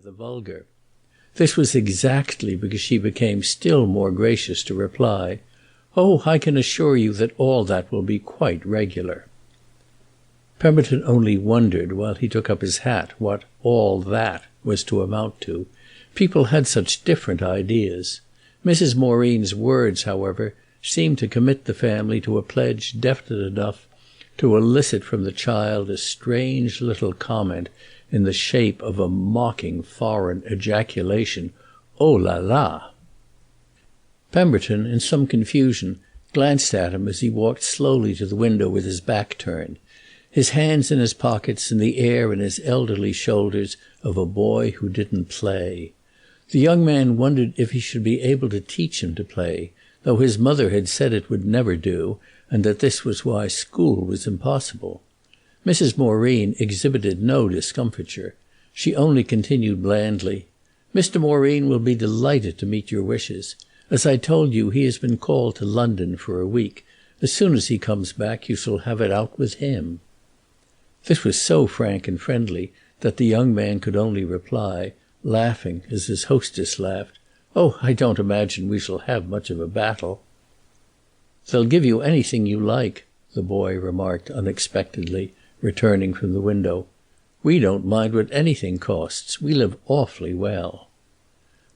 the vulgar. This was exactly because she became still more gracious to reply, "Oh, I can assure you that all that will be quite regular." Pemberton only wondered, while he took up his hat, what "all that" was to amount to. People had such different ideas. Mrs. Moreen's words, however, seemed to commit the family to a pledge definite enough to elicit from the child a strange little comment in the shape of a mocking foreign ejaculation, "Oh la la!" Pemberton, in some confusion, glanced at him as he walked slowly to the window with his back turned, his hands in his pockets and the air in his elderly shoulders of a boy who didn't play. The young man wondered if he should be able to teach him to play, though his mother had said it would never do, and that this was why school was impossible. Mrs. Moreen exhibited no discomfiture. She only continued blandly, "Mr. Moreen will be delighted to meet your wishes. As I told you, he has been called to London for a week. As soon as he comes back you shall have it out with him." This was so frank and friendly that the young man could only reply, laughing as his hostess laughed, "Oh, I don't imagine we shall have much of a battle." "They'll give you anything you like," the boy remarked unexpectedly, returning from the window. "We don't mind what anything costs. We live awfully well."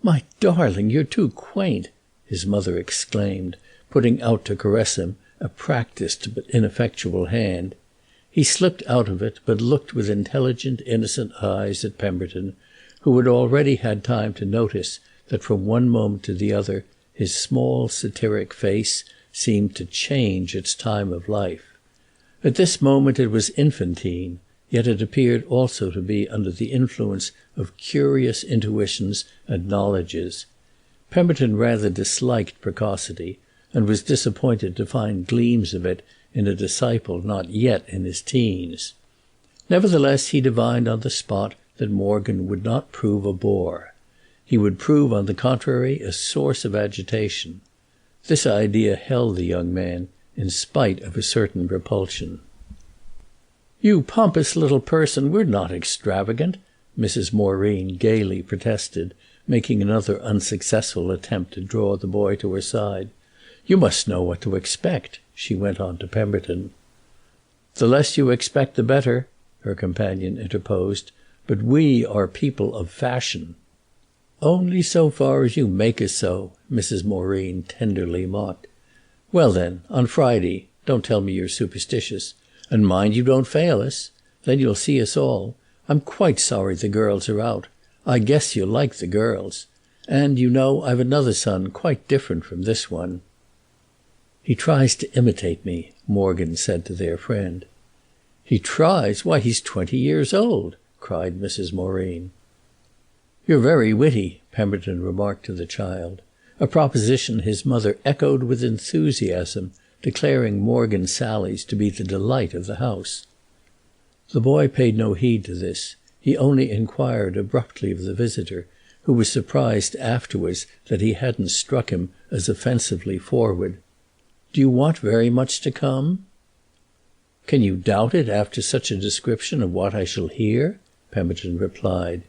"My darling, you're too quaint!" his mother exclaimed, putting out to caress him a practised but ineffectual hand. He slipped out of it, but looked with intelligent, innocent eyes at Pemberton, who had already had time to notice that from one moment to the other his small satiric face seemed to change its time of life. At this moment it was infantine, yet it appeared also to be under the influence of curious intuitions and knowledges. Pemberton rather disliked precocity, and was disappointed to find gleams of it in a disciple not yet in his teens. Nevertheless, he divined on the spot that Morgan would not prove a bore. He would prove, on the contrary, a source of agitation. This idea held the young man, in spite of a certain repulsion. "You pompous little person, we're not extravagant," Mrs. Moreen gaily protested, making another unsuccessful attempt to draw the boy to her side. "You must know what to expect," she went on to Pemberton. "The less you expect the better," her companion interposed. "But we are people of fashion." "Only so far as you make us so," Mrs. Moreen tenderly mocked. "Well then, on Friday. Don't tell me you're superstitious. And mind you don't fail us. Then you'll see us all. I'm quite sorry the girls are out. I guess you'll like the girls. And, you know, I've another son quite different from this one." "He tries to imitate me," Morgan said to their friend. "He tries? Why, he's 20 years old!" cried Mrs. Moreen. "You're very witty," Pemberton remarked to the child, a proposition his mother echoed with enthusiasm, declaring Morgan's sallies to be the delight of the house. The boy paid no heed to this. He only inquired abruptly of the visitor, who was surprised afterwards that he hadn't struck him as offensively forward, "Do you want very much to come?" "Can you doubt it after such a description of what I shall hear?" Pemberton replied.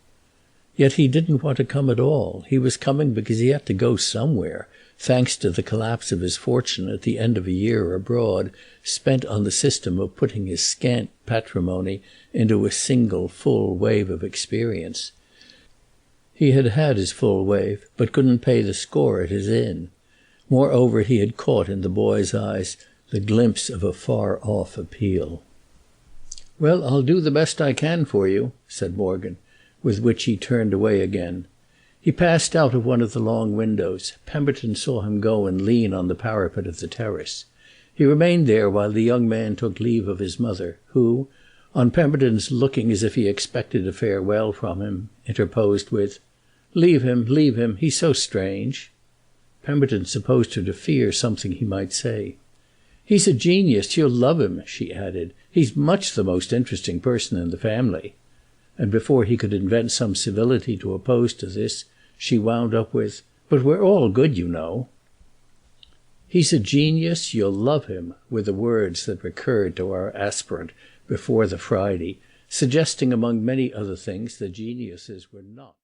Yet he didn't want to come at all. He was coming because he had to go somewhere, thanks to the collapse of his fortune at the end of a year abroad, spent on the system of putting his scant patrimony into a single full wave of experience. He had had his full wave, but couldn't pay the score at his inn. Moreover, he had caught in the boy's eyes the glimpse of a far-off appeal. "Well, I'll do the best I can for you," said Morgan, with which he turned away again. He passed out of one of the long windows. Pemberton saw him go and lean on the parapet of the terrace. He remained there while the young man took leave of his mother, who, on Pemberton's looking as if he expected a farewell from him, interposed with, leave him, he's so strange." Pemberton supposed her to fear something he might say. "He's a genius, you'll love him," she added. "He's much the most interesting person in the family." And before he could invent some civility to oppose to this, she wound up with, "But we're all good, you know." "He's a genius, you'll love him," were the words that recurred to our aspirant before the Friday, suggesting among many other things that geniuses were not